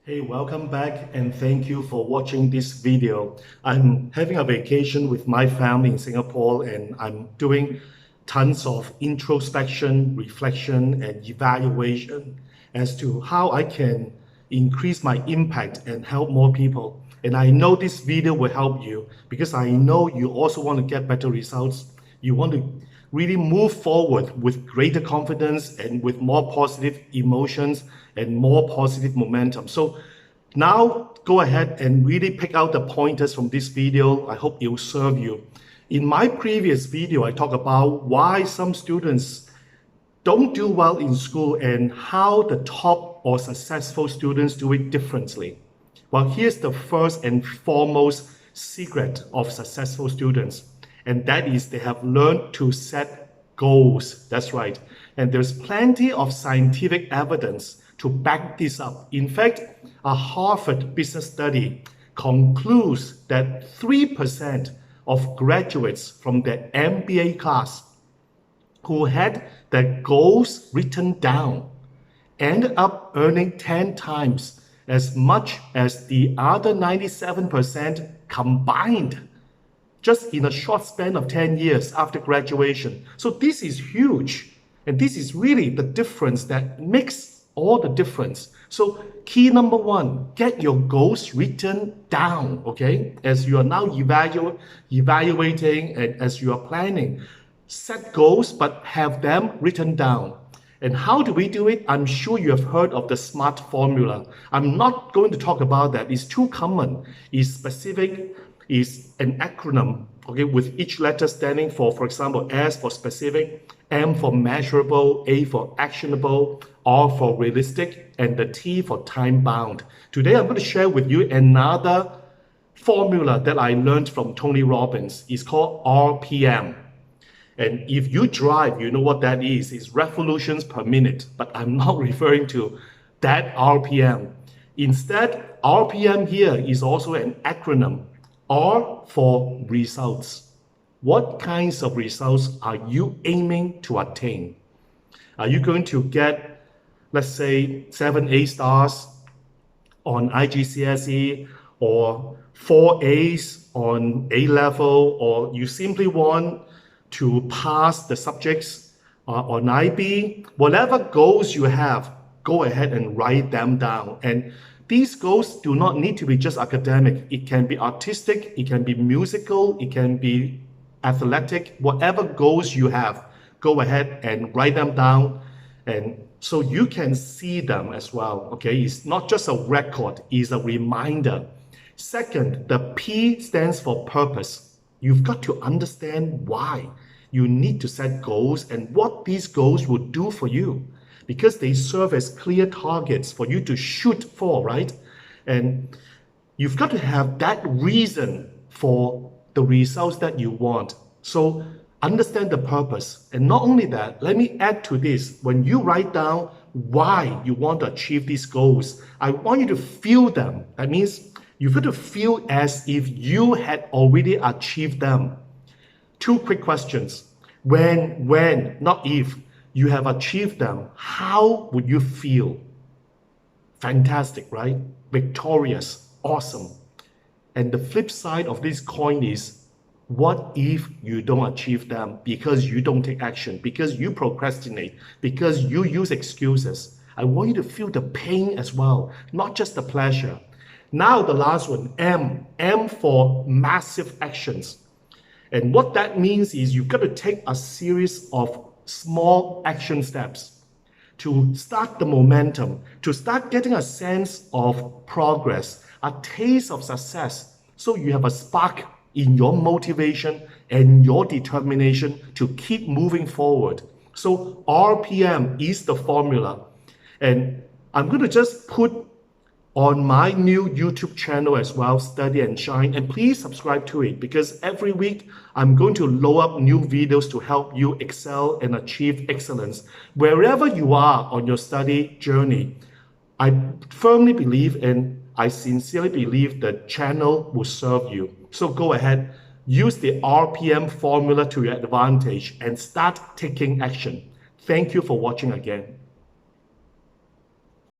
Hey, welcome back and thank you for watching this video. I'm having a vacation with my family in Singapore and I'm doing tons of introspection, reflection, and evaluation as to how I can increase my impact and help more people. And I know this video will help you because I know you also want to get better results. You want to really move forward with greater confidence and with more positive emotions and more positive momentum. So now go ahead and really pick out the pointers from this video. I hope it will serve you. In my previous video, I talked about why some students don't do well in school and how the top or successful students do it differently. Well, here's the first and foremost secret of successful students, and that is they have learned to set goals. That's right. And there's plenty of scientific evidence to back this up. In fact, a Harvard business study concludes that 3% of graduates from the MBA class who had their goals written down ended up earning 10 times as much as the other 97% combined just in a short span of 10 years after graduation. So this is huge. And this is really the difference that makes all the difference. So key number one, get your goals written down, okay? As you are now evaluating and as you are planning, set goals, but have them written down. And how do we do it? I'm sure you have heard of the SMART formula. I'm not going to talk about that. It's too common. It's specific, it's an acronym, okay, with each letter standing for example, S for specific, M for measurable, A for actionable, R for realistic, and the T for time bound. Today, I'm going to share with you another formula that I learned from Tony Robbins. It's called RPM. And if you drive, you know what that is. It's revolutions per minute, but I'm not referring to that RPM. Instead, RPM here is also an acronym. R for results. What kinds of results are you aiming to attain? Are you going to get, let's say, 7 A stars on IGCSE or 4 A's on A level, or you simply want to pass the subjects on IB? Whatever goals you have, go ahead and write them down. And these goals do not need to be just academic. It can be artistic, it can be musical, it can be athletic. Whatever goals you have, go ahead and write them down, and so you can see them as well. Okay, it's not just a record, it's a reminder. Second, the P stands for purpose. You've got to understand why you need to set goals and what these goals will do for you, because they serve as clear targets for you to shoot for, right? And you've got to have that reason for the results that you want. So understand the purpose. And not only that, let me add to this. When you write down why you want to achieve these goals, I want you to feel them. That means you've got to feel as if you had already achieved them. 2 quick questions. When, not if, you have achieved them, how would you feel? Fantastic, right? Victorious, awesome. And the flip side of this coin is, what if you don't achieve them because you don't take action, because you procrastinate, because you use excuses? I want you to feel the pain as well, not just the pleasure. Now the last one, M for massive actions. And what that means is you've got to take a series of small action steps to start the momentum, to start getting a sense of progress, a taste of success, so you have a spark in your motivation and your determination to keep moving forward. So RPM is the formula. And I'm going to just put on my new YouTube channel as well, Study and Shine, and please subscribe to it, because every week I'm going to load up new videos to help you excel and achieve excellence. Wherever you are on your study journey, I firmly believe and I sincerely believe the channel will serve you. So go ahead, use the RPM formula to your advantage and start taking action. Thank you for watching again.